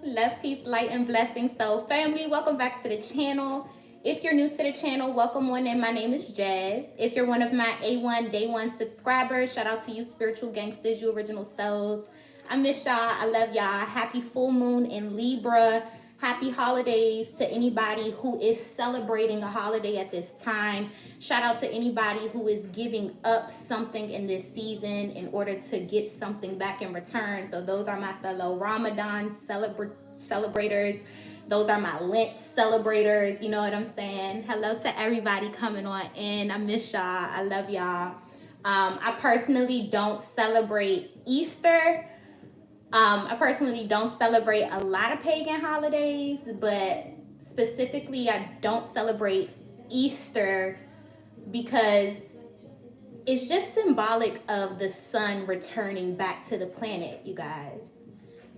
Love, peace, light, and blessings. So, family, welcome back to the channel. If you're new to the channel, welcome on in. My name is Jazz. If you're one of my A1 Day 1 subscribers, shout out to you, spiritual gangsters, you original souls. I miss y'all. I love y'all. Happy full moon in Libra. Happy holidays to anybody who is celebrating a holiday at this time. Shout out to anybody who is giving up something in this season in order to get something back in return. So those are my fellow Ramadan celebrators. Those are my Lent celebrators. You know what I'm saying? Hello to everybody coming on in. I miss y'all. I love y'all. I personally don't celebrate Easter. I personally don't celebrate a lot of pagan holidays, but specifically, I don't celebrate Easter because it's just symbolic of the sun returning back to the planet, you guys.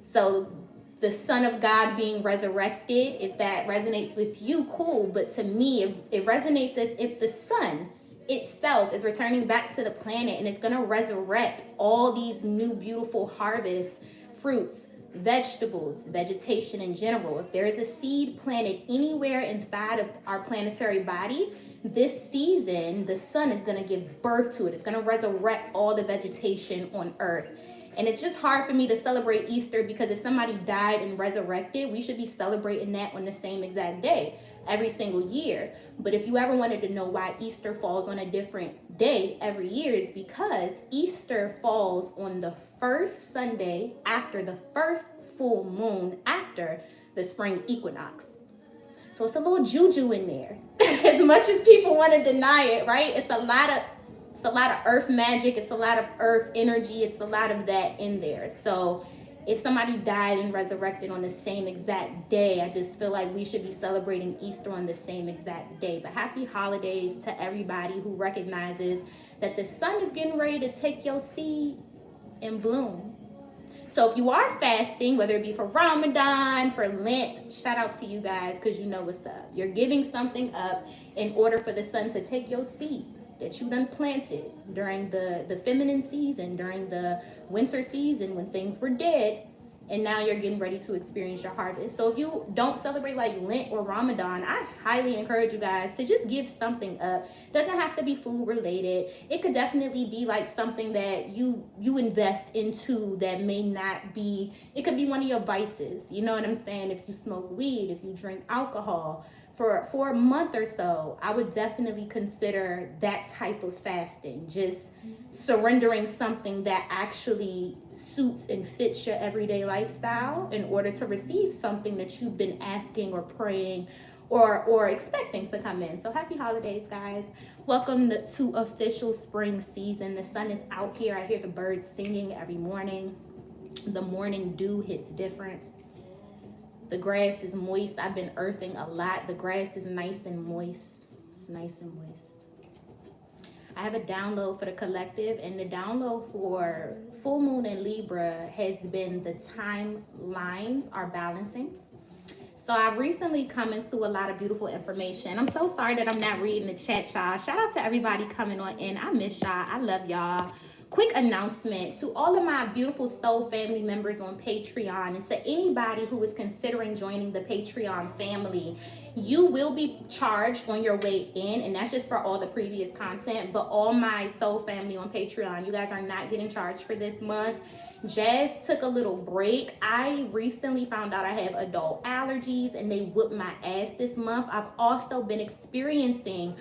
So the Son of God being resurrected, if that resonates with you, cool. But to me, it resonates as if the sun itself is returning back to the planet and it's going to resurrect all these new beautiful harvests, fruits, vegetables, vegetation in general. If there is a seed planted anywhere inside of our planetary body, this season, the sun is going to give birth to it. It's going to resurrect all the vegetation on earth. And it's just hard for me to celebrate Easter because if somebody died and resurrected, we should be celebrating that on the same exact day every single year. But if you ever wanted to know why Easter falls on a different day every year, is because Easter falls on the first Sunday after the first full moon after the spring equinox. So it's a little juju in there. As much as people want to deny it, right? It's a lot of earth magic. It's a lot of earth energy. It's a lot of that in there. So if somebody died and resurrected on the same exact day, I just feel like we should be celebrating Easter on the same exact day. But happy holidays to everybody who recognizes that the sun is getting ready to take your seed and bloom. So if you are fasting, whether it be for Ramadan, for Lent, shout out to you guys because you know what's up. You're giving something up in order for the sun to take your seed that you done planted during the feminine season, during the winter season when things were dead, and now you're getting ready to experience your harvest. So if you don't celebrate like Lent or Ramadan, I highly encourage you guys to just give something up. It doesn't have to be food related. It could definitely be like something that you invest into that may not be, it could be one of your vices. You know what I'm saying? If you smoke weed, if you drink alcohol, for a month or so, I would definitely consider that type of fasting, just surrendering something that actually suits and fits your everyday lifestyle in order to receive something that you've been asking or praying or expecting to come in. So happy holidays, guys. Welcome to official spring season. The sun is out here. I hear the birds singing every morning. The morning dew hits different. The grass is moist. I've been earthing a lot. The grass is nice and moist. It's nice and moist. I have a download for the collective, and the download for full moon in Libra has been the timelines are balancing. So I've recently come into a lot of beautiful information. I'm so sorry that I'm not reading the chat, y'all. Shout out to everybody coming on in. I miss y'all. I love y'all. Quick announcement to all of my beautiful soul family members on Patreon and to anybody who is considering joining the Patreon family. You will be charged on your way in, and that's just for all the previous content, but all my soul family on Patreon, you guys are not getting charged for this month. Jazz took a little break. I recently found out I have adult allergies and they whooped my ass this month. I've also been experiencing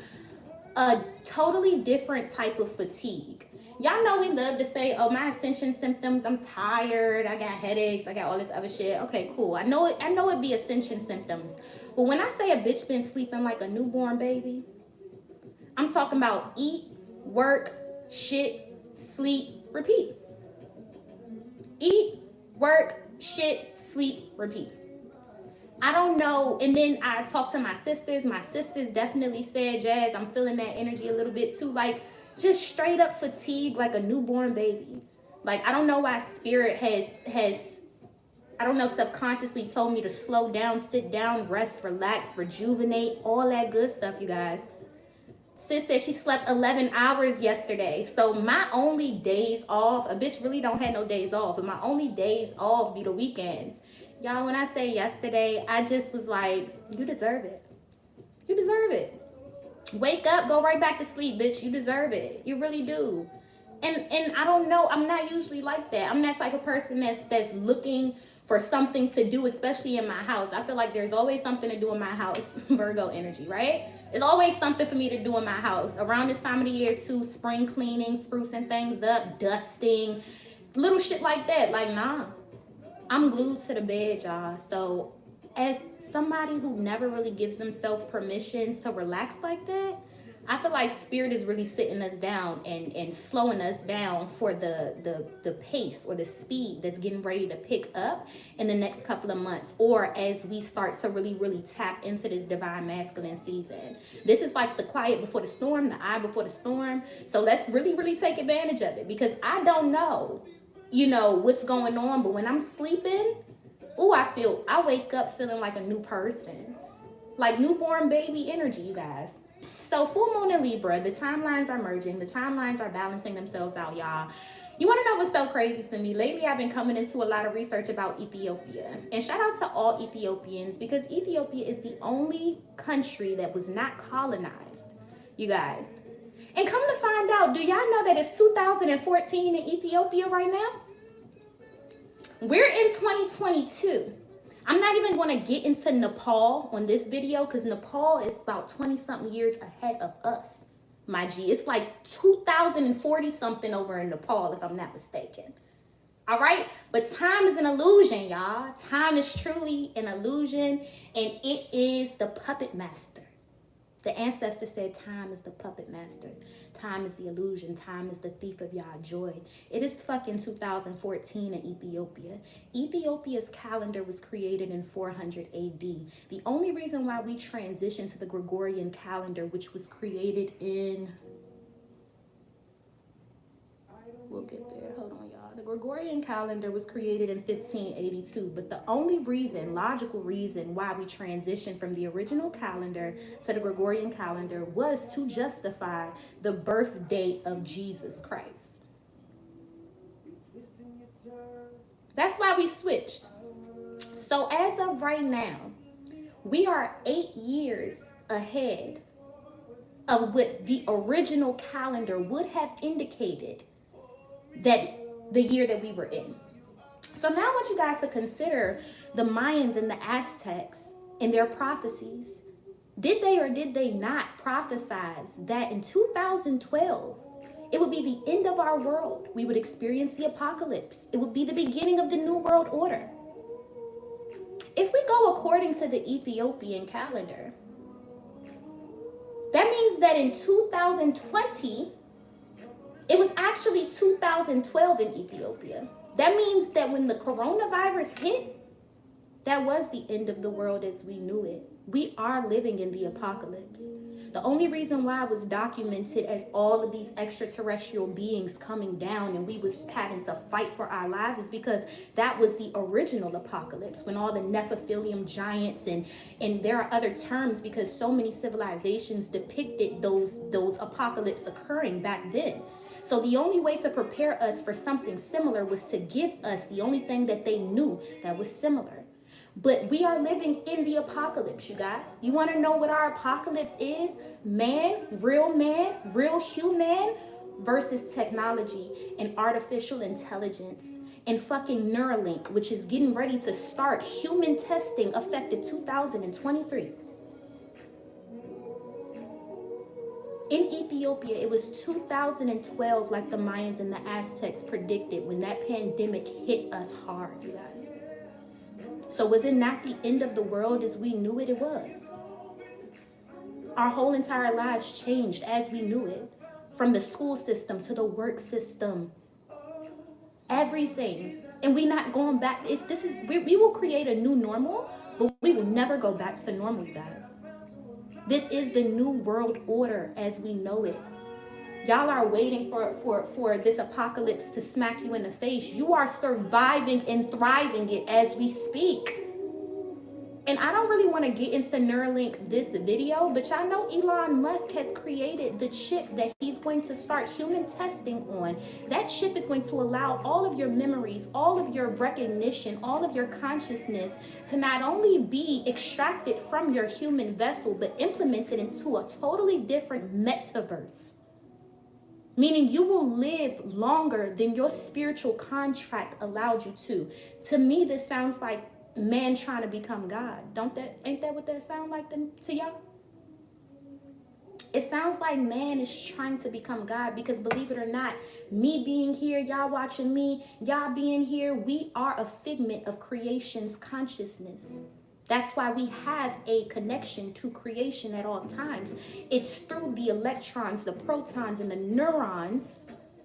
a totally different type of fatigue. Y'all know we love to say, oh, my ascension symptoms, I'm tired, I got headaches, I got all this other shit. Okay, cool. I know it be ascension symptoms. But when I say a bitch been sleeping like a newborn baby, I'm talking about eat, work, shit, sleep, repeat. Eat, work, shit, sleep, repeat. I don't know. And then I talked to my sisters. My sisters definitely said, Jazz, I'm feeling that energy a little bit too. Like, just straight up fatigue like a newborn baby. Like, I don't know why spirit has I don't know, subconsciously told me to slow down, sit down, rest, relax, rejuvenate, all that good stuff, you guys. Sis said she slept 11 hours yesterday. So my only days off, a bitch really don't have no days off, but my only days off be the weekends. Y'all, when I say yesterday, I just was like, you deserve it. You deserve it. Wake up, go right back to sleep, bitch. You deserve it. You really do. And I don't know, I'm not usually like that. I'm that type of person that's looking for something to do, especially in my house. I feel like there's always something to do in my house. Virgo energy, right? There's always something for me to do in my house. Around this time of the year too, spring cleaning, sprucing things up, dusting, little shit like that. Like, nah. I'm glued to the bed, y'all. So as somebody who never really gives themselves permission to relax like that, I feel like spirit is really sitting us down and slowing us down for the pace or the speed that's getting ready to pick up in the next couple of months, or as we start to really tap into this divine masculine season. This is like the quiet before the storm, the eye before the storm. So let's really take advantage of it, because I don't know, you know, what's going on, but when I'm sleeping, I wake up feeling like a new person, like newborn baby energy, you guys. So full moon in Libra, the timelines are merging, the timelines are balancing themselves out, y'all. You want to know what's so crazy for me? Lately, I've been coming into a lot of research about Ethiopia. And shout out to all Ethiopians, because Ethiopia is the only country that was not colonized, you guys. And come to find out, do y'all know that it's 2014 in Ethiopia right now? We're in 2022. I'm not even going to get into Nepal on this video, because Nepal is about 20-something years ahead of us, my G. It's like 2040-something over in Nepal, if I'm not mistaken. All right? But time is an illusion, y'all. Time is truly an illusion, and it is the puppet master. The ancestor said time is the puppet master. Time is the illusion. Time is the thief of y'all joy. It is fucking 2014 in Ethiopia. Ethiopia's calendar was created in 400 AD. The only reason why we transitioned to the Gregorian calendar, which was created in... We'll get there. Hold on, y'all. The Gregorian calendar was created in 1582, but the only reason, logical reason, why we transitioned from the original calendar to the Gregorian calendar was to justify the birth date of Jesus Christ. That's why we switched. So as of right now, we are 8 years ahead of what the original calendar would have indicated that the year that we were in. So now I want you guys to consider the Mayans and the Aztecs and their prophecies. Did they or did they not prophesize that in 2012 it would be the end of our world? We would experience the apocalypse. It would be the beginning of the new world order. If we go according to the Ethiopian calendar, that means that in 2020 it was actually 2012 in Ethiopia. That means that when the coronavirus hit, that was the end of the world as we knew it. We are living in the apocalypse. The only reason why it was documented as all of these extraterrestrial beings coming down and we was having to fight for our lives is because that was the original apocalypse, when all the Nephilim giants and there are other terms, because so many civilizations depicted those apocalypse occurring back then. So the only way to prepare us for something similar was to give us the only thing that they knew that was similar. But we are living in the apocalypse, you guys. You want to know what our apocalypse is? Man, real human versus technology and artificial intelligence and fucking Neuralink, which is getting ready to start human testing effective 2023. In Ethiopia, it was 2012, like the Mayans and the Aztecs predicted, when that pandemic hit us hard, you guys. So was it not the end of the world as we knew it? It was. Our whole entire lives changed as we knew it. From the school system to the work system. Everything. And we're not going back. We will create a new normal, but we will never go back to the normal, you guys. This is the new world order as we know it. Y'all are waiting for this apocalypse to smack you in the face. You are surviving and thriving it as we speak. And I don't really want to get into Neuralink this video, but y'all know Elon Musk has created the chip that he's going to start human testing on. That chip is going to allow all of your memories, all of your recognition, all of your consciousness to not only be extracted from your human vessel, but implemented into a totally different metaverse. Meaning you will live longer than your spiritual contract allowed you to. To me, this sounds like man trying to become God. Ain't that what that sound like to y'all? It sounds like man is trying to become God, because believe it or not, me being here, y'all watching me, y'all being here, we are a figment of creation's consciousness. That's why we have a connection to creation at all times. It's through the electrons, the protons, and the neurons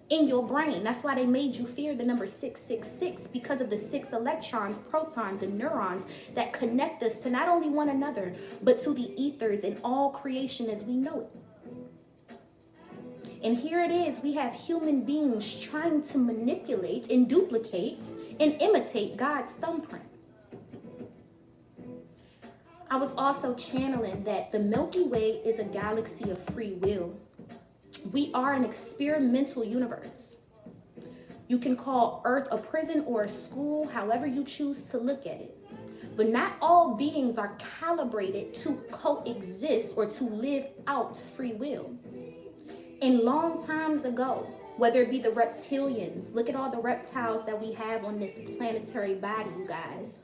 in your brain. That's why they made you fear the number 666, because of the 6 electrons, protons, and neurons that connect us to not only one another, but to the ethers and all creation as we know it. And here it is, we have human beings trying to manipulate and duplicate and imitate God's thumbprint. I was also channeling that the Milky Way is a galaxy of free will. We are an experimental universe. You can call Earth a prison or a school, however you choose to look at it. But not all beings are calibrated to coexist or to live out free will. In long times ago, whether it be the reptilians, look at all the reptiles that we have on this planetary body, you guys.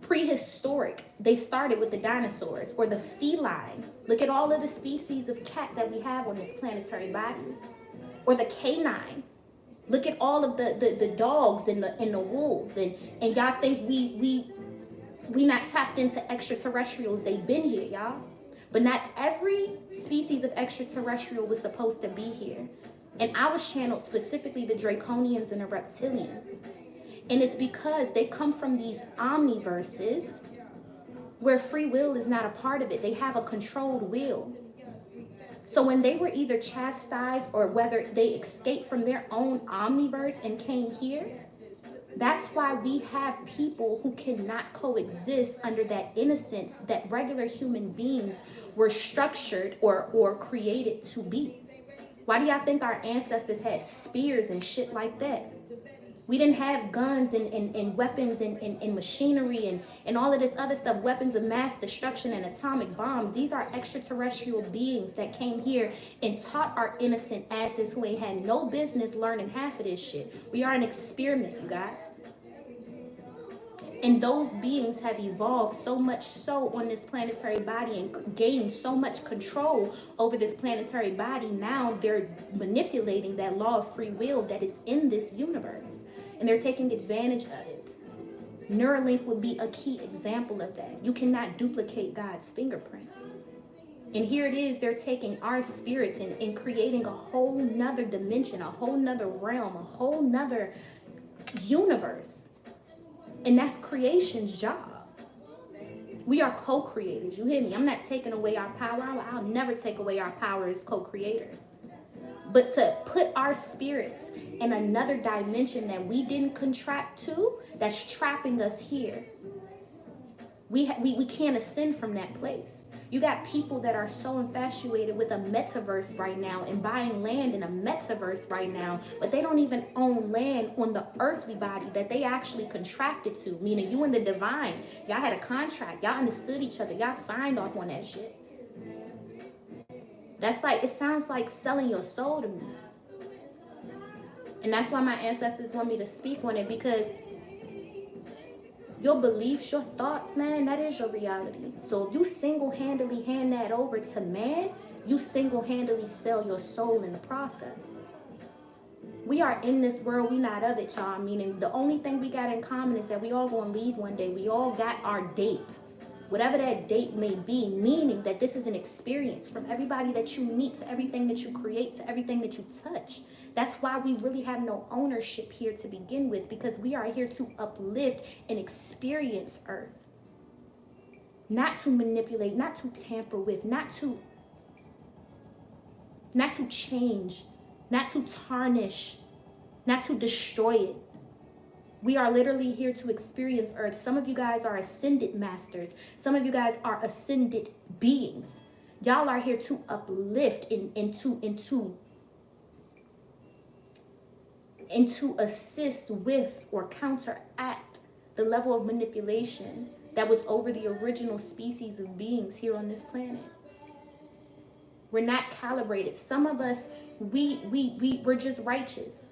Prehistoric, they started with the dinosaurs, or the feline. Look at all of the species of cat that we have on this planetary body. Or the canine. Look at all of the dogs and the wolves. And y'all think we not tapped into extraterrestrials. They've been here, y'all. But not every species of extraterrestrial was supposed to be here. And I was channeled specifically the draconians and the reptilians. And it's because they come from these omniverses where free will is not a part of it. They have a controlled will. So when they were either chastised or whether they escaped from their own omniverse and came here, that's why we have people who cannot coexist under that innocence that regular human beings were structured or created to be. Why do y'all think our ancestors had spears and shit like that? We didn't have guns and weapons and machinery and all of this other stuff, weapons of mass destruction and atomic bombs. These are extraterrestrial beings that came here and taught our innocent asses who ain't had no business learning half of this shit. We are an experiment, you guys. And those beings have evolved so much so on this planetary body and gained so much control over this planetary body. Now they're manipulating that law of free will that is in this universe. And they're taking advantage of it. Neuralink would be a key example of that. You cannot duplicate God's fingerprint. And here it is, they're taking our spirits and creating a whole nother dimension, a whole nother realm, a whole nother universe. And that's creation's job. We are co-creators, you hear me? I'm not taking away our power. I'll never take away our power as co-creators. But to put our spirits in another dimension that we didn't contract to, that's trapping us here. We can't ascend from that place. You got people that are so infatuated with a metaverse right now and buying land in a metaverse right now, but they don't even own land on the earthly body that they actually contracted to, meaning you and the divine. Y'all had a contract. Y'all understood each other. Y'all signed off on that shit. That's like, it sounds like selling your soul to me. And that's why my ancestors want me to speak on it, because your beliefs, your thoughts, man, that is your reality. So if you single-handedly hand that over to man, you single-handedly sell your soul in the process. We are in this world, we not of it, y'all. Meaning the only thing we got in common is that we all gonna leave one day. We all got our date. Whatever that date may be, meaning that this is an experience from everybody that you meet to everything that you create to everything that you touch. That's why we really have no ownership here to begin with, because we are here to uplift and experience Earth. Not to manipulate, not to tamper with, not to change, not to tarnish, not to destroy it. We are literally here to experience Earth. Some of you guys are ascended masters. Some of you guys are ascended beings. Y'all are here to uplift into assist with or counteract the level of manipulation that was over the original species of beings here on this planet. We're not calibrated. Some of us, we're just righteous.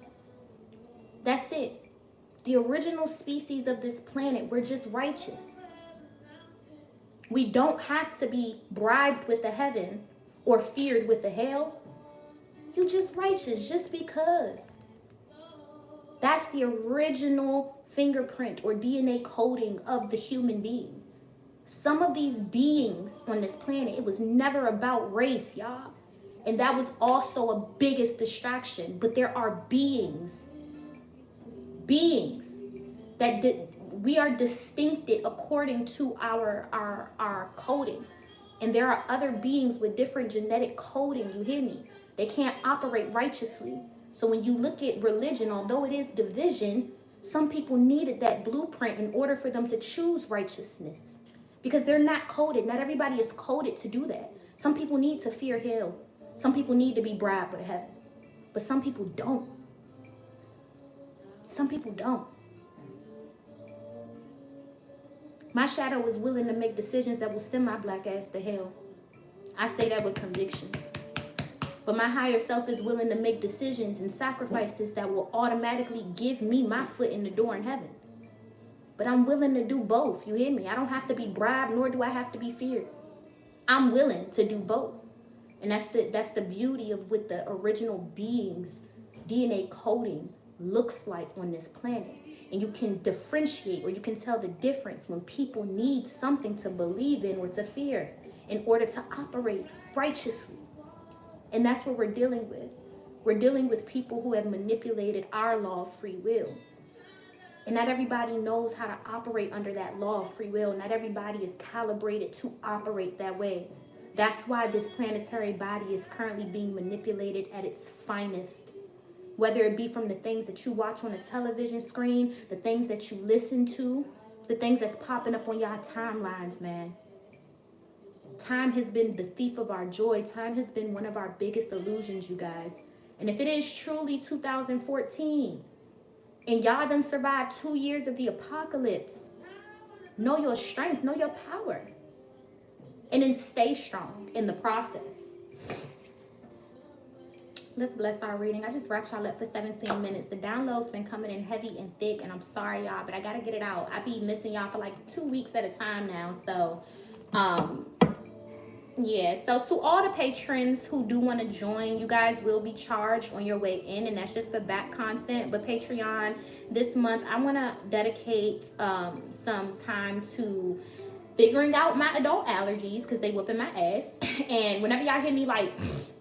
That's it. The original species of this planet, we're just righteous. We don't have to be bribed with the heaven or feared with the hell. You just righteous just because. That's the original fingerprint or DNA coding of the human being. Some of these beings on this planet, it was never about race, y'all. And that was also a biggest distraction. But there are beings that we are distincted according to our coding. And there are other beings with different genetic coding, you hear me? They can't operate righteously. So when you look at religion, although it is division, some people needed that blueprint in order for them to choose righteousness. Because they're not coded. Not everybody is coded to do that. Some people need to fear hell. Some people need to be bribed with heaven. But some people don't. Some people don't. My shadow is willing to make decisions that will send my black ass to hell. I say that with conviction. But my higher self is willing to make decisions and sacrifices that will automatically give me my foot in the door in heaven. But I'm willing to do both. You hear me? I don't have to be bribed, nor do I have to be feared. I'm willing to do both. And that's the beauty of what the original being's DNA coding looks like on this planet. And you can differentiate, or you can tell the difference when people need something to believe in or to fear in order to operate righteously. And that's what we're dealing with. We're dealing with people who have manipulated our law of free will. And not everybody knows how to operate under that law of free will. Not everybody is calibrated to operate that way. That's why this planetary body is currently being manipulated at its finest. Whether it be from the things that you watch on a television screen, the things that you listen to, the things that's popping up on y'all timelines, man. Time has been the thief of our joy. Time has been one of our biggest illusions, you guys. And if it is truly 2014, and y'all done survived 2 years of the apocalypse, know your strength, know your power. And then stay strong in the process. Let's bless our reading. I just wrapped y'all up for 17 minutes. The download's been coming in heavy and thick, and I'm sorry, y'all, but I gotta get it out. I be missing y'all for like 2 weeks at a time now. So, yeah. So to all the patrons who do want to join, you guys will be charged on your way in, and that's just for back content. But Patreon, this month, I want to dedicate some time to figuring out my adult allergies, because they whooping my ass. And whenever y'all hear me like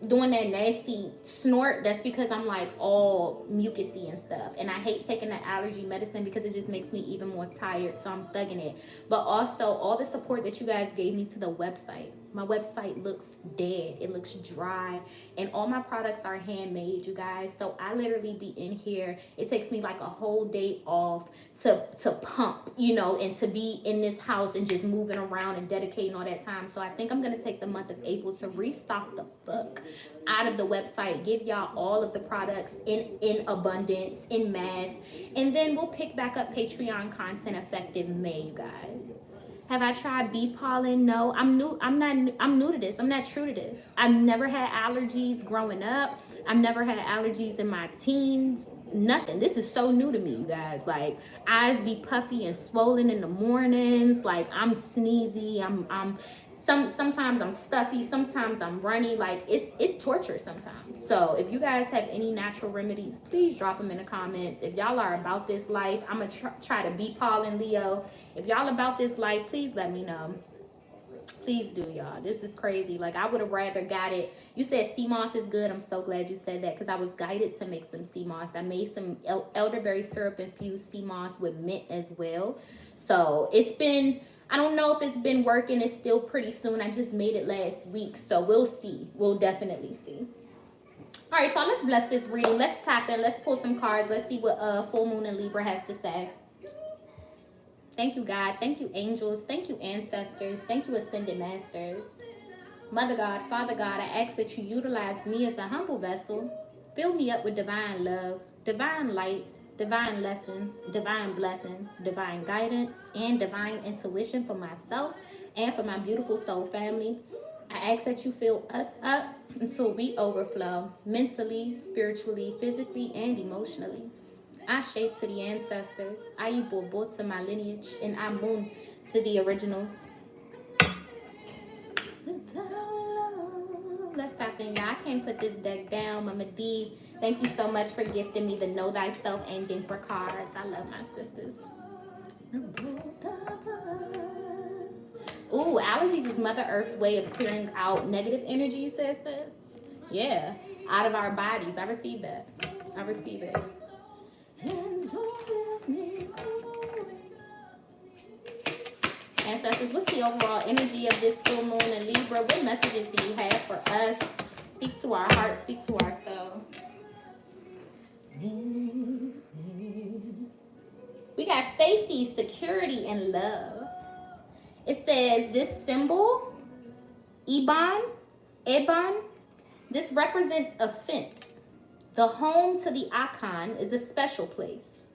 doing that nasty snort, that's because I'm like all mucusy and stuff, and I hate taking the allergy medicine because it just makes me even more tired, so I'm thugging it. But also all the support that you guys gave me to the website. My website looks dead, it looks dry, and all my products are handmade, you guys. So I literally be in here, it takes me like a whole day off to pump, you know, and to be in this house and just moving around and dedicating all that time. So I think I'm gonna take the month of April to restock the fuck out of the website, give y'all all of the products in abundance, in mass, and then we'll pick back up Patreon content effective May, you guys. Have I tried bee pollen? No, I'm new to this. I'm not true to this. I've never had allergies growing up. I've never had allergies in my teens. Nothing. This is so new to me, you guys. Like, eyes be puffy and swollen in the mornings. Like, I'm sneezy. Sometimes I'm stuffy. Sometimes I'm runny. Like, it's torture sometimes. So if you guys have any natural remedies, please drop them in the comments. If y'all are about this life, I'm gonna try to be Paul and Leo. If y'all about this life, please let me know. Please do, y'all. This is crazy. Like, I would have rather got it. You said sea moss is good. I'm so glad you said that, because I was guided to make some sea moss. I made some elderberry syrup infused sea moss with mint as well. So it's been, I don't know if it's been working. It's still pretty soon. I just made it last week. So we'll see. We'll definitely see. All right, y'all, let's bless this reading. Let's tap in. Let's pull some cards. Let's see what full moon in Libra has to say. Thank you, God. Thank you, angels. Thank you, ancestors. Thank you, ascended masters. Mother God, Father God, I ask that you utilize me as a humble vessel. Fill me up with divine love, divine light, divine lessons, divine blessings, divine guidance, and divine intuition for myself and for my beautiful soul family. I ask that you fill us up until we overflow mentally, spiritually, physically, and emotionally. Ashe to the ancestors, Ayibobo to my lineage, and Amun to the originals. Let's tap in, y'all. I can't put this deck down. Mama D, thank you so much for gifting me the Know Thyself ending for cards. I love my sisters. Ooh, allergies is Mother Earth's way of clearing out negative energy, you said, sis? Yeah, out of our bodies. I receive that. I receive it. Ancestors, what's the overall energy of this full moon in Libra? What messages do you have for us? Speak to our heart, speak to our soul. We got safety, security, and love. It says this symbol, Eban, this represents a fence. The home to the icon is a special place.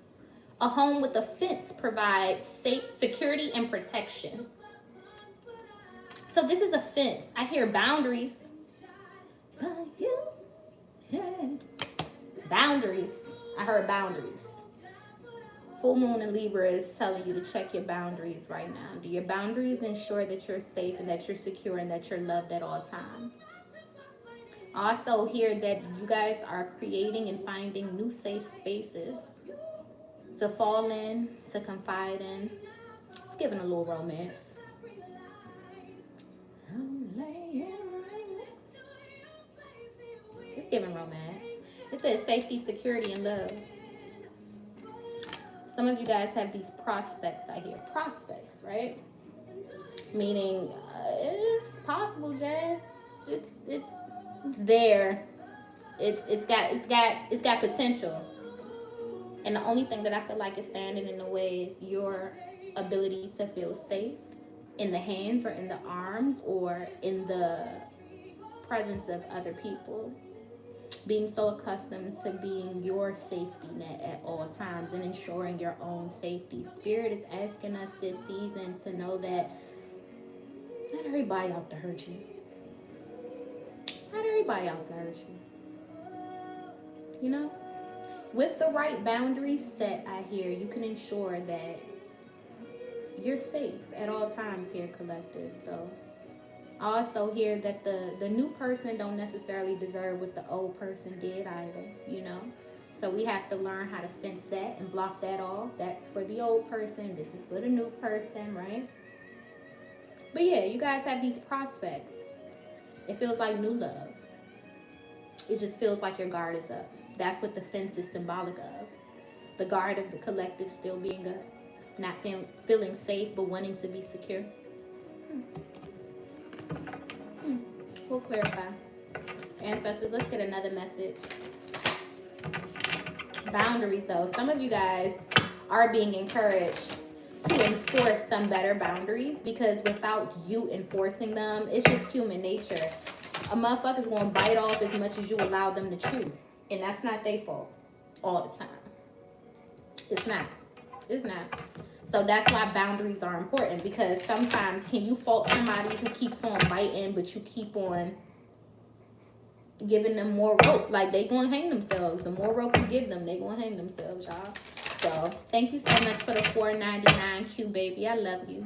A home with a fence provides safe security and protection. So this is a fence. I hear boundaries. Boundaries. I heard boundaries. Full moon in Libra is telling you to check your boundaries right now. Do your boundaries ensure that you're safe and that you're secure and that you're loved at all times? Also hear that you guys are creating and finding new safe spaces to fall in, to confide in. It's giving a little romance. It's giving romance. It says safety, security, and love. Some of you guys have these prospects, I hear. Prospects, right? Meaning, it's possible, Jazz. It's there. It's got potential. And the only thing that I feel like is standing in the way is your ability to feel safe in the hands or in the arms or in the presence of other people. Being so accustomed to being your safety net at all times and ensuring your own safety. Spirit is asking us this season to know that not everybody out to hurt you. Not everybody out to hurt you. You know? With the right boundaries set, I hear, you can ensure that you're safe at all times here, collective. So I also hear that the new person don't necessarily deserve what the old person did either, you know? So we have to learn how to fence that and block that off. That's for the old person. This is for the new person, right? But yeah, you guys have these prospects. It feels like new love. It just feels like your guard is up. That's what the fence is symbolic of. The guard of the collective still being up. Not feeling safe, but wanting to be secure. We'll clarify. Ancestors, let's get another message. Boundaries, though. Some of you guys are being encouraged to enforce some better boundaries because without you enforcing them, it's just human nature. A motherfucker's gonna bite off as much as you allow them to chew. And that's not their fault all the time. It's not. It's not. So that's why boundaries are important, because sometimes can you fault somebody who keeps on biting, but you keep on giving them more rope? Like, they gonna hang themselves. The more rope you give them, they gonna hang themselves, y'all. So thank you so much for the $4.99 Q, baby. I love you.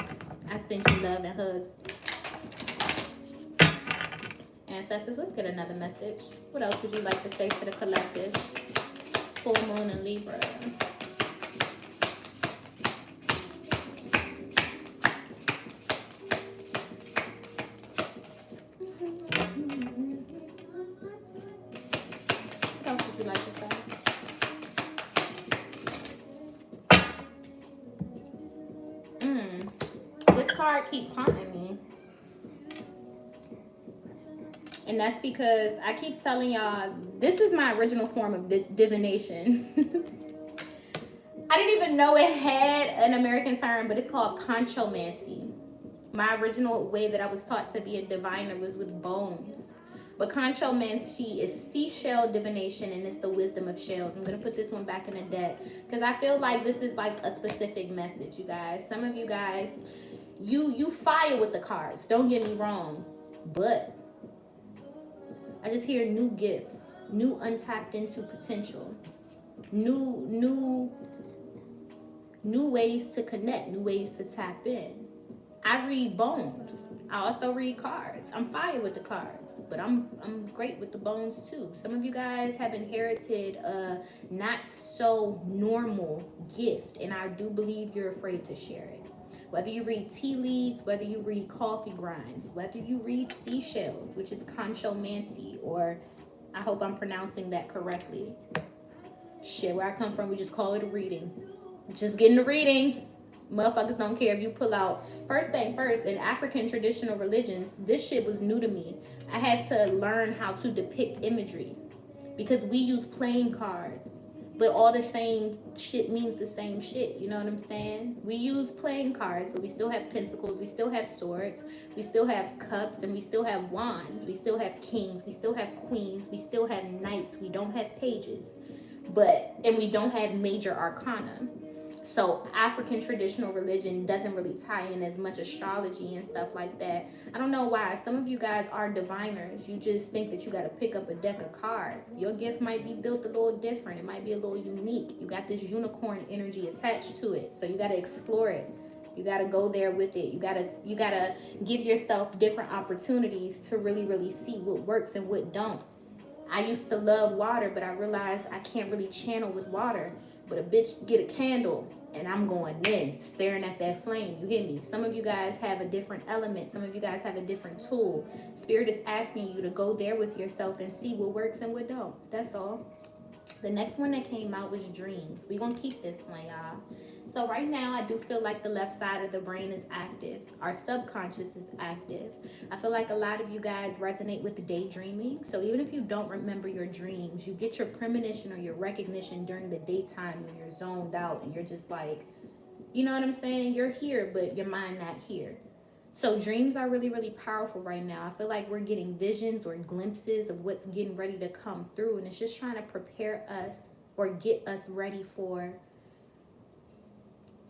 I send you love and hugs. Ancestors, let's get another message. What else would you like to say to the collective? Full moon in Libra. What else would you like to say? This card keeps haunting me. And that's because I keep telling y'all, this is my original form of divination. I didn't even know it had an American term, but it's called conchomancy. My original way that I was taught to be a diviner was with bones. But conchomancy is seashell divination, and it's the wisdom of shells. I'm going to put this one back in the deck because I feel like this is like a specific message, you guys. Some of you guys, you fire with the cards. Don't get me wrong. But I just hear new gifts, new untapped into potential, new ways to connect, new ways to tap in. I read bones. I also read cards. I'm fire with the cards, but I'm great with the bones too. Some of you guys have inherited a not so normal gift, and I do believe you're afraid to share it. Whether you read tea leaves, whether you read coffee grinds, whether you read seashells, which is conchomancy, or I hope I'm pronouncing that correctly. Shit, where I come from, we just call it a reading. Just getting a reading. Motherfuckers don't care if you pull out. First thing first, in African traditional religions, this shit was new to me. I had to learn how to depict imagery because we use playing cards, but all the same shit means the same shit. You know what I'm saying? We use playing cards, but we still have pentacles, we still have swords, we still have cups, and we still have wands, we still have kings, we still have queens, we still have knights, we don't have pages, and we don't have major arcana. So African traditional religion doesn't really tie in as much astrology and stuff like that. I don't know why. Some of you guys are diviners. You just think that you got to pick up a deck of cards. Your gift might be built a little different. It might be a little unique. You got this unicorn energy attached to it. So you got to explore it. You got to go there with it. You got to give yourself different opportunities to really, really see what works and what don't. I used to love water, but I realized I can't really channel with water. But a bitch get a candle and I'm going in, staring at that flame. You hear me? Some of you guys have a different element. Some of you guys have a different tool. Spirit is asking you to go there with yourself and see what works and what don't. That's all. The next one that came out was dreams. We're going to keep this one, y'all. So right now, I do feel like the left side of the brain is active. Our subconscious is active. I feel like a lot of you guys resonate with the daydreaming. So even if you don't remember your dreams, you get your premonition or your recognition during the daytime when you're zoned out and you're just like, you know what I'm saying? You're here, but your mind not here. So dreams are really, really powerful right now. I feel like we're getting visions or glimpses of what's getting ready to come through. And it's just trying to prepare us or get us ready for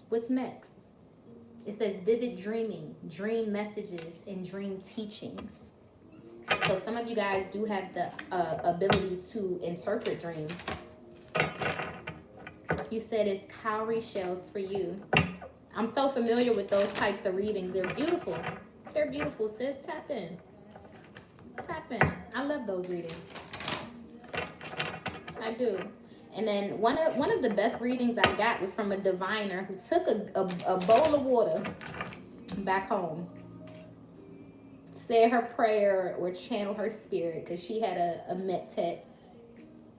what's next. It says vivid dreaming, dream messages, and dream teachings. So some of you guys do have the ability to interpret dreams. You said it's cowrie shells for you. I'm so familiar with those types of readings. They're beautiful. They're beautiful, sis. Tap in. Tap in. I love those readings. I do. And then one of the best readings I got was from a diviner who took a bowl of water back home, said her prayer or channeled her spirit because she had a metet.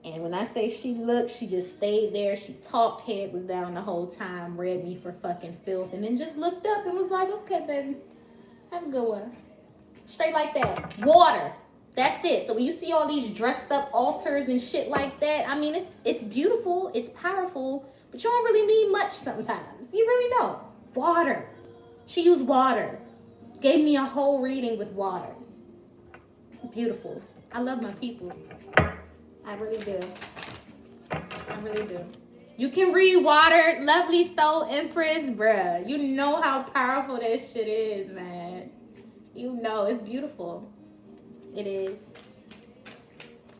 And when I say she looked, she just stayed there. She talked, head was down the whole time, read me for fucking filth, and then just looked up and was like, okay, baby, have a good one. Straight like that. Water. That's it. So when you see all these dressed up altars and shit like that, I mean, it's beautiful, it's powerful, but you don't really need much sometimes. You really don't. Water. She used water. Gave me a whole reading with water. Beautiful. I love my people. I really do. I really do. You can read water, lovely soul empress, bruh. You know how powerful that shit is, man. You know, it's beautiful. It is.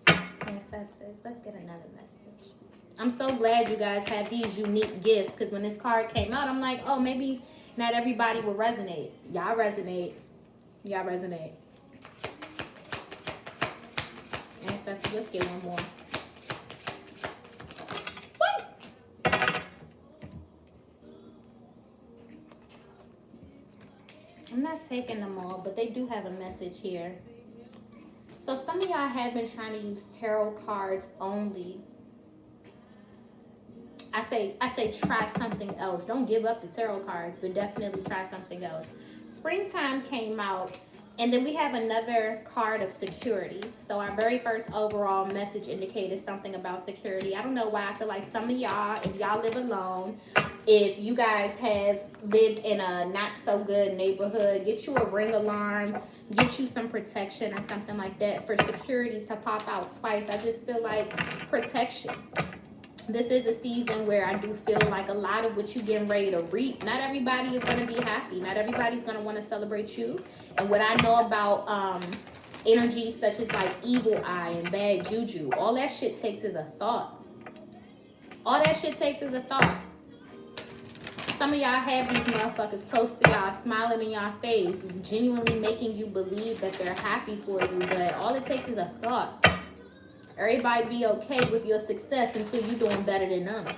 Ancestors, let's get another message. I'm so glad you guys have these unique gifts because when this card came out, I'm like, oh, maybe not everybody will resonate. Y'all resonate. Y'all resonate. Ancestors, let's get one more. I'm not taking them all, but they do have a message here. So some of y'all have been trying to use tarot cards only. I say try something else. Don't give up the tarot cards, but definitely try something else. Springtime came out And then we have another card of security. So our very first overall message indicated something about security. I don't know why I feel like some of y'all, if y'all live alone, if you guys have lived in a not so good neighborhood, get you a ring alarm, get you some protection or something like that for security to pop out twice. I just feel like protection. This is a season where I do feel like a lot of what you're getting ready to reap, not everybody is going to be happy. Not everybody's going to want to celebrate you. And what I know about energies such as like evil eye and bad juju, all that shit takes is a thought. All that shit takes is a thought. Some of y'all have these motherfuckers close to y'all, smiling in y'all face, genuinely making you believe that they're happy for you. But all it takes is a thought. Everybody be okay with your success until you're doing better than them.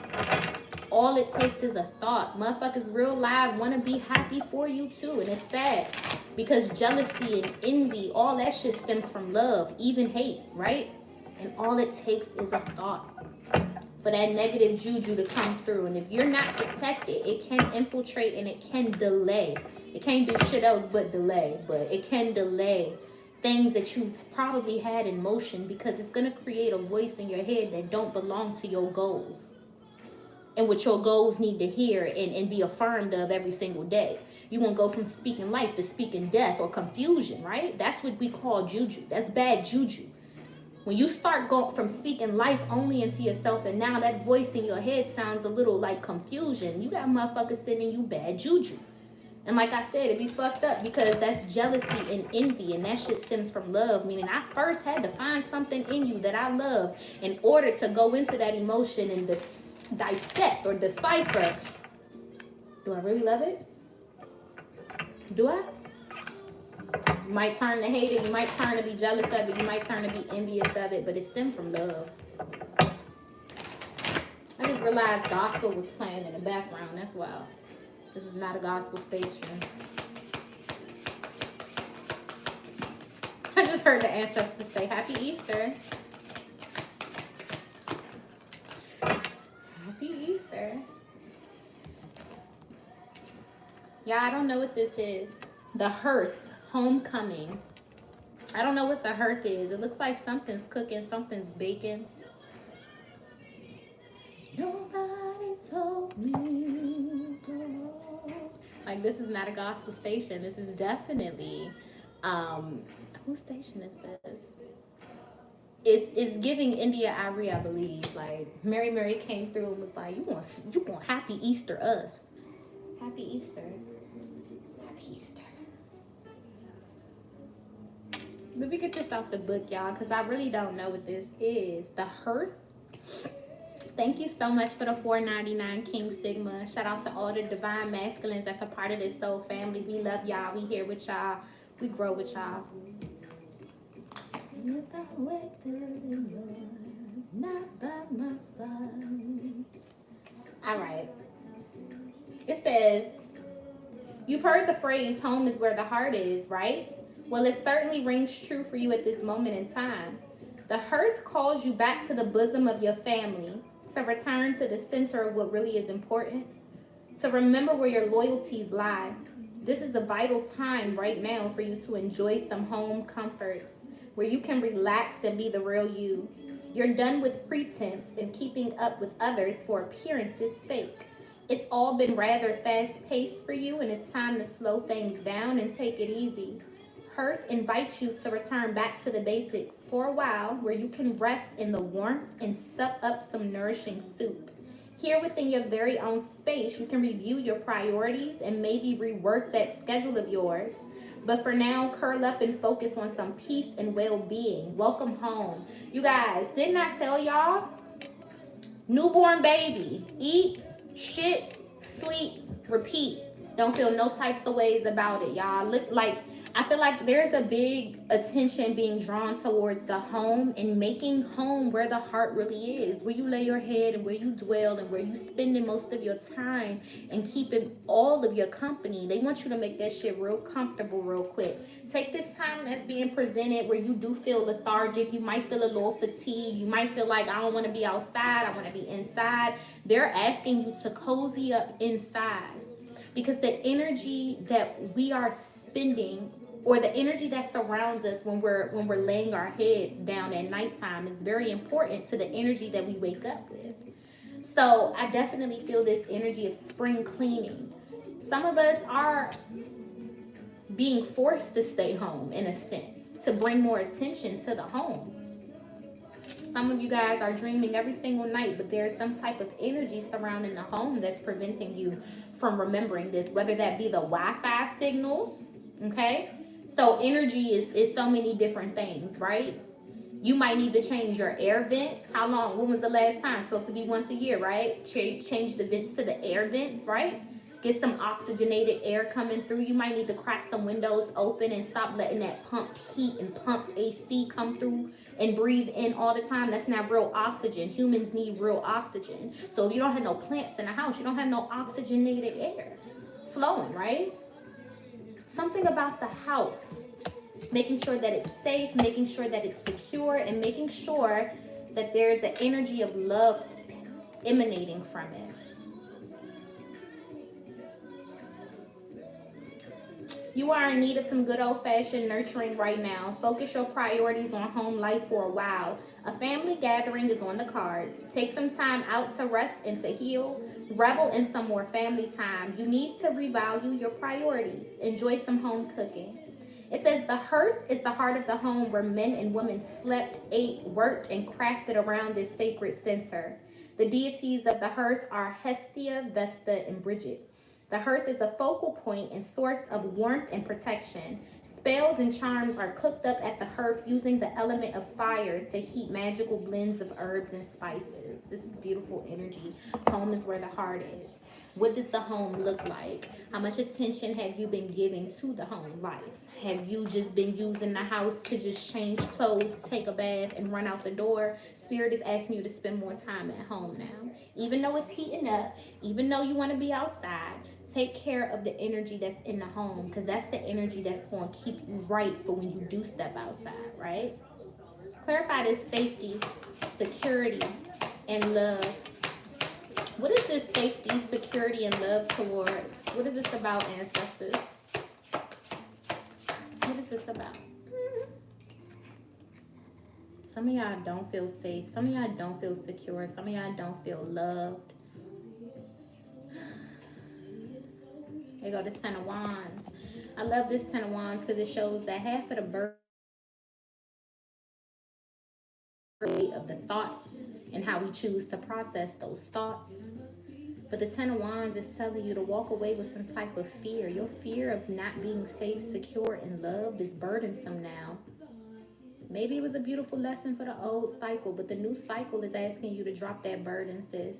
All it takes is a thought. Motherfuckers real live want to be happy for you too. And it's sad because jealousy and envy, all that shit stems from love, even hate, right? And all it takes is a thought for that negative juju to come through. And if you're not protected, it can infiltrate and it can delay. It can't do shit else but delay, but it can delay things that you've probably had in motion because it's going to create a voice in your head that don't belong to your goals and what your goals need to hear and be affirmed of every single day. You won't go from speaking life to speaking death or confusion, right? That's what we call juju. That's bad juju. When you start going from speaking life only into yourself and now that voice in your head sounds a little like confusion, you got motherfuckers sending you bad juju. And like I said, it be fucked up because that's jealousy and envy, and that shit stems from love. Meaning I first had to find something in you that I love in order to go into that emotion and dissect or decipher. Do I really love it? Do I? You might turn to hate it. You might turn to be jealous of it. You might turn to be envious of it. But it stems from love. I just realized gospel was playing in the background. That's wild. This is not a gospel station. I just heard the ancestors say Happy Easter. Happy Easter. Yeah, I don't know what this is. The hearth, homecoming. I don't know what the hearth is. It looks like something's cooking, something's baking. Nobody told me. Like, this is not a gospel station. This is definitely, whose station is this? It's giving India Irie, I believe. Like, Mary came through and was like, you want Happy Easter us. Happy Easter. Happy Easter. Let me get this off the book, y'all, because I really don't know what this is. The hearth. Thank you so much for the $4.99 King Sigma. Shout out to all the divine masculines that's a part of this soul family. We love y'all. We here with y'all. We grow with y'all. Not by my side. All right. It says, you've heard the phrase, home is where the heart is, right? Well, it certainly rings true for you at this moment in time. The hearth calls you back to the bosom of your family, to return to the center of what really is important, to remember where your loyalties lie. This is a vital time right now for you to enjoy some home comforts, where you can relax and be the real you. You're done with pretense and keeping up with others for appearance's sake. It's all been rather fast-paced for you, and it's time to slow things down and take it easy. Hearth invites you to return back to the basics for a while, where you can rest in the warmth and sup up some nourishing soup. Here within your very own space, you can review your priorities and maybe rework that schedule of yours. But for now, curl up and focus on some peace and well-being. Welcome home. You guys, didn't I tell y'all? Newborn baby. Eat, shit, sleep, repeat. Don't feel no types of ways about it, y'all. Look like, I feel like there's a big attention being drawn towards the home and making home where the heart really is, where you lay your head and where you dwell and where you spending most of your time and keeping all of your company. They want you to make that shit real comfortable real quick. Take this time that's being presented where you do feel lethargic. You might feel a little fatigued. You might feel like, I don't want to be outside. I want to be inside. They're asking you to cozy up inside, because the energy that we are spending or the energy that surrounds us when we're laying our heads down at nighttime is very important to the energy that we wake up with. So I definitely feel this energy of spring cleaning. Some of us are being forced to stay home in a sense to bring more attention to the home. Some of you guys are dreaming every single night, but there's some type of energy surrounding the home that's preventing you from remembering this, whether that be the Wi-Fi signals, okay? So energy is so many different things, right? You might need to change your air vents. How long? When was the last time? It's supposed to be once a year, right? Change the vents to the air vents, right? Get some oxygenated air coming through. You might need to crack some windows open and stop letting that pumped heat and pumped AC come through and breathe in all the time. That's not real oxygen. Humans need real oxygen. So if you don't have no plants in the house, you don't have no oxygenated air flowing, right? Something about the house. Making sure that it's safe, making sure that it's secure, and making sure that there's an energy of love emanating from it. You are in need of some good old-fashioned nurturing right now. Focus your priorities on home life for a while. A family gathering is on the cards. Take some time out to rest and to heal. Revel in some more family time. You need to revalue your priorities. Enjoy some home cooking. It says the hearth is the heart of the home where men and women slept, ate, worked, and crafted around this sacred center. The deities of the hearth are Hestia, Vesta, and Bridget. The hearth is a focal point and source of warmth and protection. Spells and charms are cooked up at the hearth using the element of fire to heat magical blends of herbs and spices. This is beautiful energy. Home is where the heart is. What does the home look like? How much attention have you been giving to the home life? Have you just been using the house to just change clothes, take a bath, and run out the door? Spirit is asking you to spend more time at home now. Even though it's heating up, even though you want to be outside, take care of the energy that's in the home, because that's the energy that's going to keep you right for when you do step outside, right? Clarify this safety, security, and love. What is this safety, security, and love towards? What is this about, ancestors? What is this about? Some of y'all don't feel safe. Some of y'all don't feel secure. Some of y'all don't feel loved. There go the Ten of Wands. I love this Ten of Wands because it shows that half of the birth of the thoughts and how we choose to process those thoughts. But the Ten of Wands is telling you to walk away with some type of fear. Your fear of not being safe, secure, and loved is burdensome now. Maybe it was a beautiful lesson for the old cycle, but the new cycle is asking you to drop that burden, sis.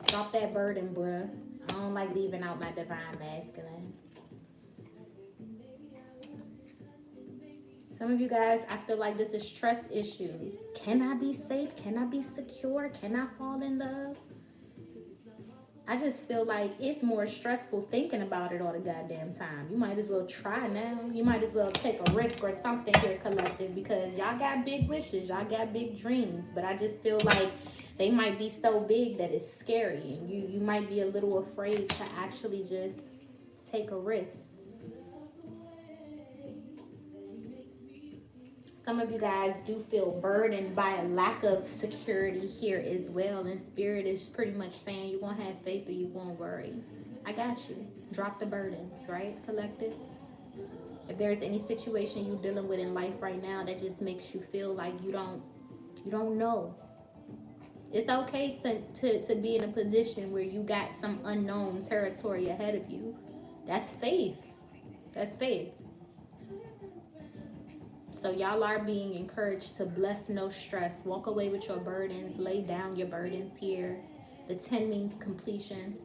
Drop that burden, bruh. I don't like leaving out my divine masculine. Some of you guys, I feel like this is trust issues. Can I be safe? Can I be secure? Can I fall in love? I just feel like it's more stressful thinking about it all the goddamn time. You might as well try now. You might as well take a risk or something here, collective, because y'all got big wishes. Y'all got big dreams. But I just feel like they might be so big that it's scary. And you might be a little afraid to actually just take a risk. Some of you guys do feel burdened by a lack of security here as well. And Spirit is pretty much saying you're going to have faith or you won't worry. I got you. Drop the burdens, right, collective? If there's any situation you're dealing with in life right now that just makes you feel like you don't know. It's okay to be in a position where you got some unknown territory ahead of you. That's faith. That's faith. So y'all are being encouraged to bless no stress. Walk away with your burdens. Lay down your burdens here. The 10 means completion.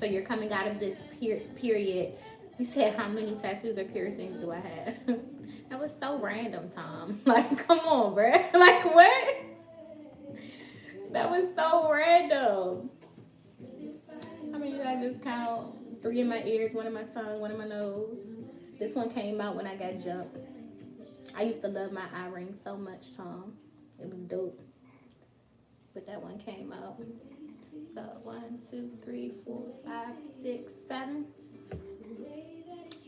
So you're coming out of this period. You said, how many tattoos or piercings do I have? That was so random, Tom. Like, come on, bruh. Like, what? That was so random. I mean, I just count 3 in my ears, 1 in my tongue, 1 in my nose. This one came out when I got jumped. I used to love my eye ring so much, Tom. It was dope. But that one came out. So 1, 2, 3, 4, 5, 6, 7.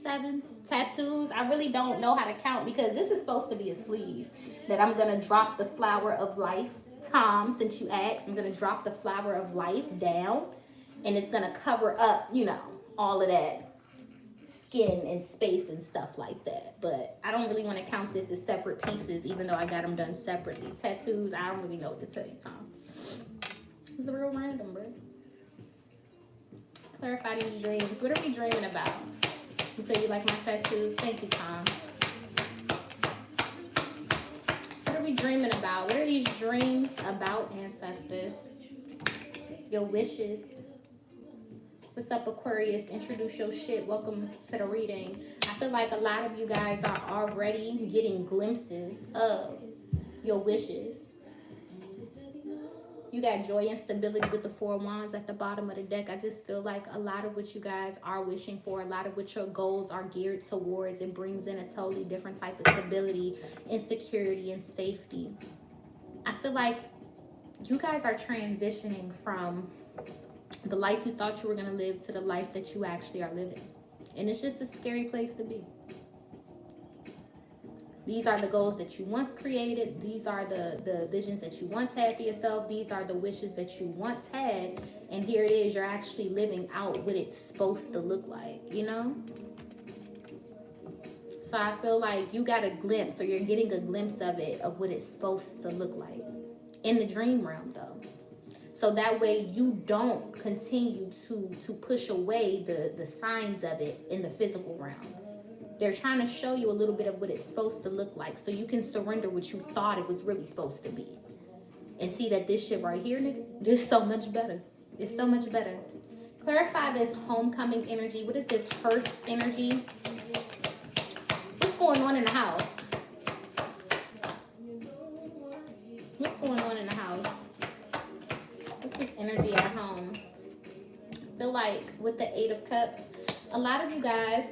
7 tattoos. I really don't know how to count because this is supposed to be a sleeve that I'm going to drop the flower of life. Tom, since you asked, I'm going to drop the flower of life down, and it's going to cover up, you know, all of that skin and space and stuff like that. But I don't really want to count this as separate pieces, even though I got them done separately. Tattoos, I don't really know what to tell you, Tom. It's real random, bro. Clarify these dreams. What are we dreaming about? You say you like my tattoos? Thank you, Tom. What are we dreaming about? What are these dreams about, ancestors? Your wishes. What's up, Aquarius? Introduce your shit. Welcome to the reading. I feel like a lot of you guys are already getting glimpses of your wishes. You got joy and stability with the 4 of Wands at the bottom of the deck. I just feel like a lot of what you guys are wishing for, a lot of what your goals are geared towards, it brings in a totally different type of stability and security and safety. I feel like you guys are transitioning from the life you thought you were going to live to the life that you actually are living. And it's just a scary place to be. These are the goals that you once created. These are the visions that you once had for yourself. These are the wishes that you once had. And here it is, you're actually living out what it's supposed to look like, you know? So I feel like you got a glimpse, or you're getting a glimpse of it, of what it's supposed to look like. In the dream realm, though. So that way you don't continue to push away the signs of it in the physical realm. They're trying to show you a little bit of what it's supposed to look like so you can surrender what you thought it was really supposed to be. And see that this shit right here, nigga, this is so much better. It's so much better. Clarify this homecoming energy. What is this hearth energy? What's going on in the house? What's going on in the house? What's this energy at home? I feel like with the 8 of Cups, a lot of you guys,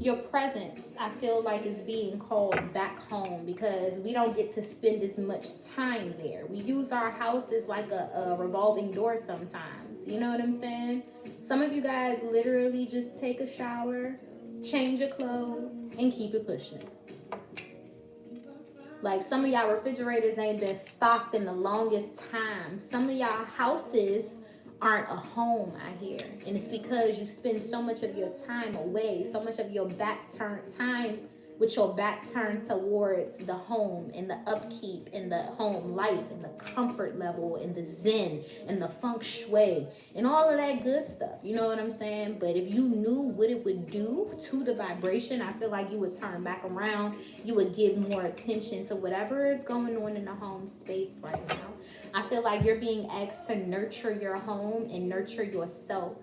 your presence, I feel like, is being called back home because we don't get to spend as much time there. We use our house as like a revolving door sometimes. You know what I'm saying? Some of you guys literally just take a shower, change your clothes, and keep it pushing. Like, some of y'all refrigerators ain't been stocked in the longest time. Some of y'all houses aren't a home out here, and it's because you spend so much of your time away, so much of your time with your back turned towards the home and the upkeep and the home life and the comfort level and the zen and the feng shui and all of that good stuff. You know what I'm saying? But if you knew what it would do to the vibration, I feel like you would turn back around. You would give more attention to whatever is going on in the home space right now. I feel like you're being asked to nurture your home and nurture yourself.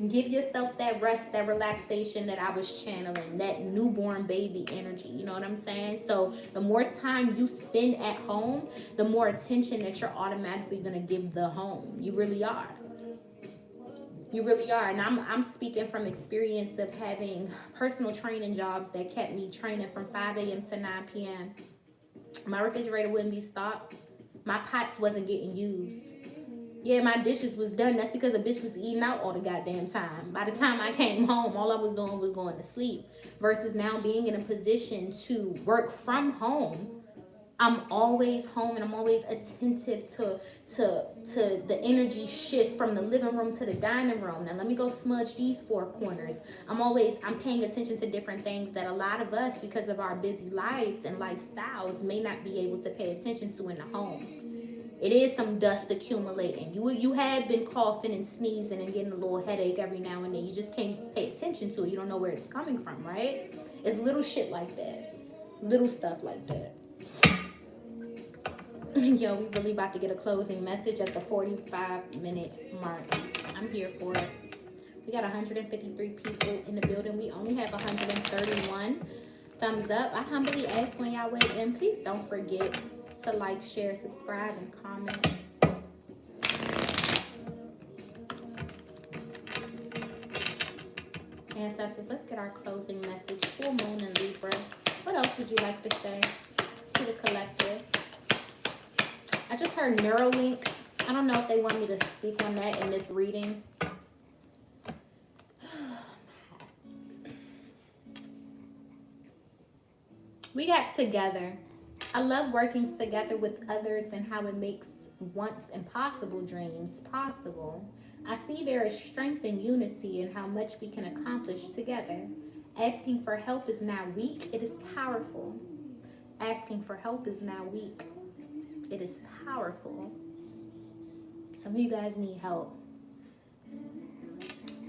Give yourself that rest, that relaxation that I was channeling, that newborn baby energy. You know what I'm saying? So the more time you spend at home, the more attention that you're automatically going to give the home. You really are. You really are. And I'm speaking from experience of having personal training jobs that kept me training from 5 a.m. to 9 p.m. My refrigerator wouldn't be stocked. My pots wasn't getting used. Yeah, my dishes was done. That's because the bitch was eating out all the goddamn time. By the time I came home, all I was doing was going to sleep. Versus now being in a position to work from home, I'm always home and I'm always attentive to the energy shift from the living room to the dining room. Now let me go smudge these 4 corners. I'm paying attention to different things that a lot of us, because of our busy lives and lifestyles, may not be able to pay attention to in the home. It is some dust accumulating. You have been coughing and sneezing and getting a little headache every now and then. You just can't pay attention to it. You don't know where it's coming from, right? It's little shit like that. Little stuff like that. Yo, we really about to get a closing message at the 45-minute mark. I'm here for it. We got 153 people in the building. We only have 131 thumbs up. I humbly ask when y'all weigh in, please don't forget to like, share, subscribe, and comment. Ancestors, let's get our closing message. Full moon in Libra. What else would you like to say to the collective? I just heard Neuralink. I don't know if they want me to speak on that in this reading. We got together. I love working together with others and how it makes once impossible dreams possible. I see there is strength and unity in how much we can accomplish together. Asking for help is not weak, it is powerful. Asking for help is not weak, it is powerful. Some of you guys need help.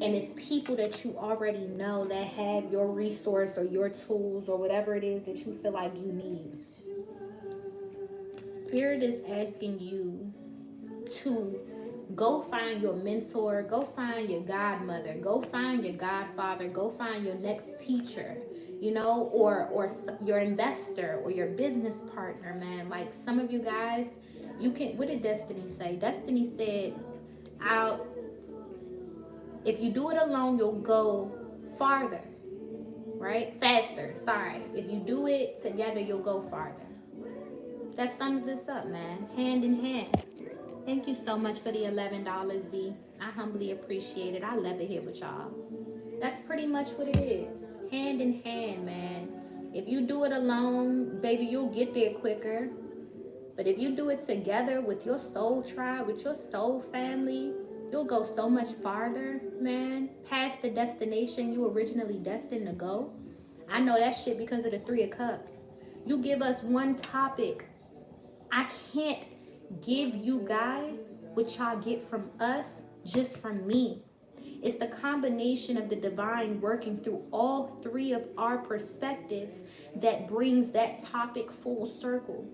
And it's people that you already know that have your resource or your tools or whatever it is that you feel like you need. Spirit is asking you to go find your mentor, go find your godmother, go find your godfather, go find your next teacher, you know, or your investor or your business partner, man. Like some of you guys, you can, what did Destiny say? Destiny said, if you do it alone, you'll go farther, right? Faster, sorry. If you do it together, you'll go farther. That sums this up, man. Hand in hand. Thank you so much for the $11, Z. I humbly appreciate it. I love it here with y'all. That's pretty much what it is. Hand in hand, man. If you do it alone, baby, you'll get there quicker. But if you do it together with your soul tribe, with your soul family, you'll go so much farther, man. Past the destination you originally destined to go. I know that shit because of the Three of Cups. You give us one topic, I can't give you guys what y'all get from us just from me. It's the combination of the divine working through all three of our perspectives that brings that topic full circle.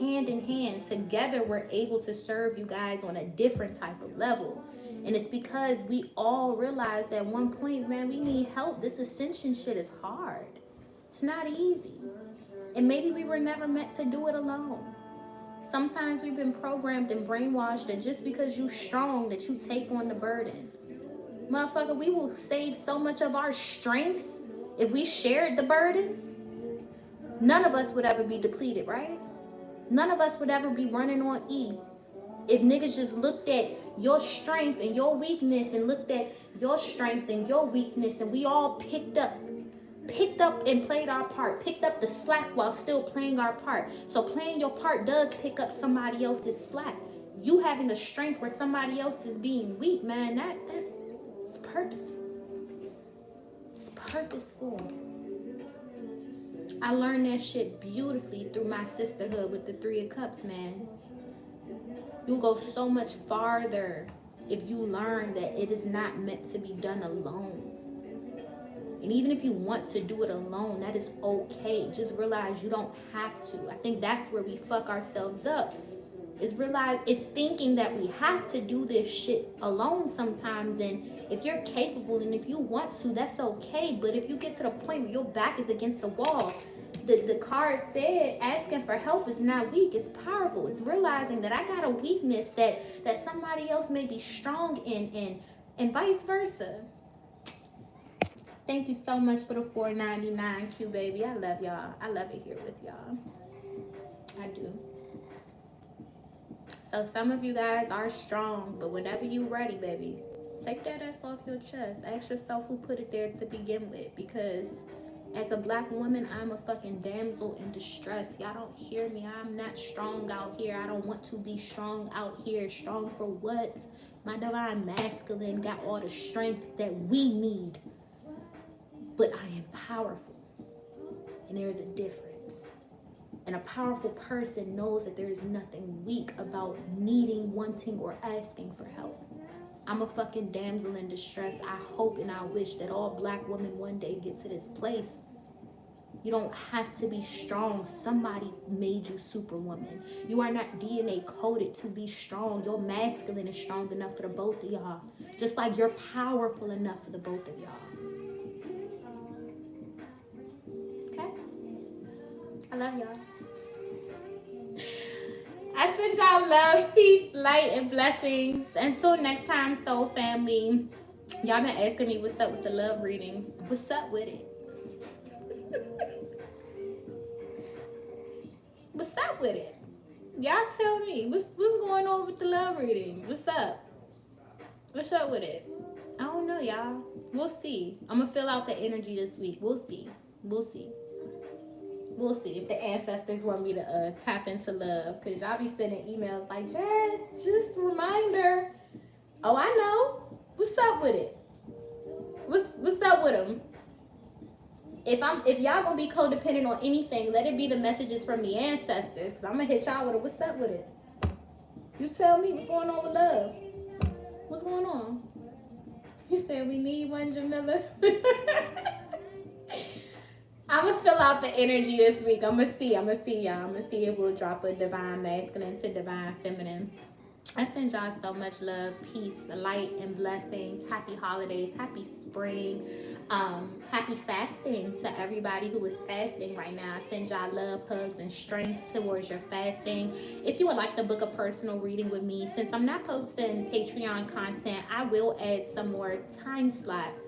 Hand in hand, together we're able to serve you guys on a different type of level. And it's because we all realized at one point, man, we need help. This ascension shit is hard. It's not easy. And maybe we were never meant to do it alone. Sometimes we've been programmed and brainwashed that just because you're strong that you take on the burden. Motherfucker, we will save so much of our strengths if we shared the burdens. None of us would ever be depleted, right? None of us would ever be running on E. If niggas just looked at your strength and your weakness and looked at your strength and your weakness and we all picked up and played our part, picked up the slack while still playing our part. So playing your part does pick up somebody else's slack. You having the strength where somebody else is being weak, man, that's purposeful. It's purposeful. I learned that shit beautifully through my sisterhood with the Three of Cups, man. You'll go so much farther if you learn that it is not meant to be done alone. And even if you want to do it alone, that is okay. Just realize you don't have to. I think that's where we fuck ourselves up. Is thinking that we have to do this shit alone sometimes. And if you're capable and if you want to, that's okay. But if you get to the point where your back is against the wall, the card said asking for help is not weak, it's powerful. It's realizing that I got a weakness that somebody else may be strong in and vice versa. Thank you so much for the $4.99, Q baby. I love y'all. I love it here with y'all. I do. So some of you guys are strong, but whenever you ready, baby, take that ass off your chest. Ask yourself who put it there to begin with, because as a black woman, I'm a fucking damsel in distress. Y'all don't hear me. I'm not strong out here. I don't want to be strong out here. Strong for what? My divine masculine got all the strength that we need. But I am powerful. And there's a difference. And a powerful person knows that there is nothing weak about needing, wanting, or asking for help. I'm a fucking damsel in distress. I hope and I wish that all black women one day get to this place. You don't have to be strong. Somebody made you superwoman. You are not DNA coded to be strong. Your masculine is strong enough for the both of y'all. Just like you're powerful enough for the both of y'all. Okay? I love y'all. I send y'all love, peace, light, and blessings. Until next time, soul family. Y'all been asking me what's up with the love readings. What's up with it? What's up with it? Y'all tell me. What's going on with the love readings? What's up? What's up with it? I don't know, y'all. We'll see. I'm going to fill out the energy this week. We'll see. We'll see. We'll see if the ancestors want me to tap into love, because y'all be sending emails like, Jazz, just a reminder. Oh, I know. What's up with it? What's up with them? If y'all gonna be codependent on anything, let it be the messages from the ancestors, because I'm gonna hit y'all with a what's up with it. You tell me what's going on with love. What's going on? You said we need one, Jamila. I'm gonna fill out the energy this week. I'm gonna see y'all. I'm gonna see if we'll drop a divine masculine to divine feminine. I send y'all so much love, peace, light, and blessings. Happy holidays, happy spring, happy fasting to everybody who is fasting right now. I send y'all love, hugs, and strength towards your fasting. If you would like to book a personal reading with me, since I'm not posting Patreon content, I will add some more time slots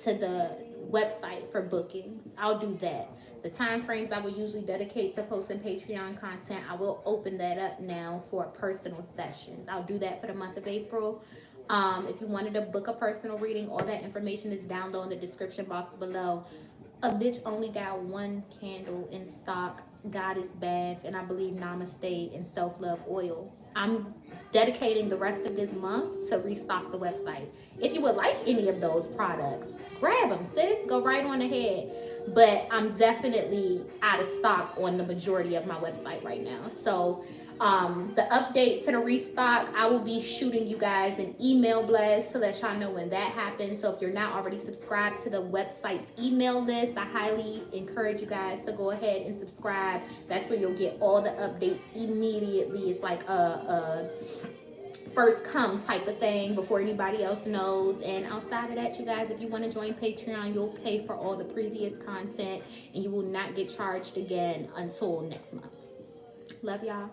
to the website for bookings. I'll do that. The time frames I would usually dedicate to posting Patreon content, I will open that up now for personal sessions. I'll do that for the month of April. If you wanted to book a personal reading, all that information is down low in the description box below. A bitch only got one candle in stock, Goddess Bath, and I believe Namaste and Self-Love Oil. I'm dedicating the rest of this month to restock the website. If you would like any of those products, grab them, sis. Go right on ahead. But I'm definitely out of stock on the majority of my website right now. So the update to the restock, I will be shooting you guys an email blast to let y'all know when that happens. So if you're not already subscribed to the website's email list, I highly encourage you guys to go ahead and subscribe. That's where you'll get all the updates immediately. It's like a first come type of thing before anybody else knows. And outside of that, you guys, if you want to join Patreon, you'll pay for all the previous content and you will not get charged again until next month. Love y'all.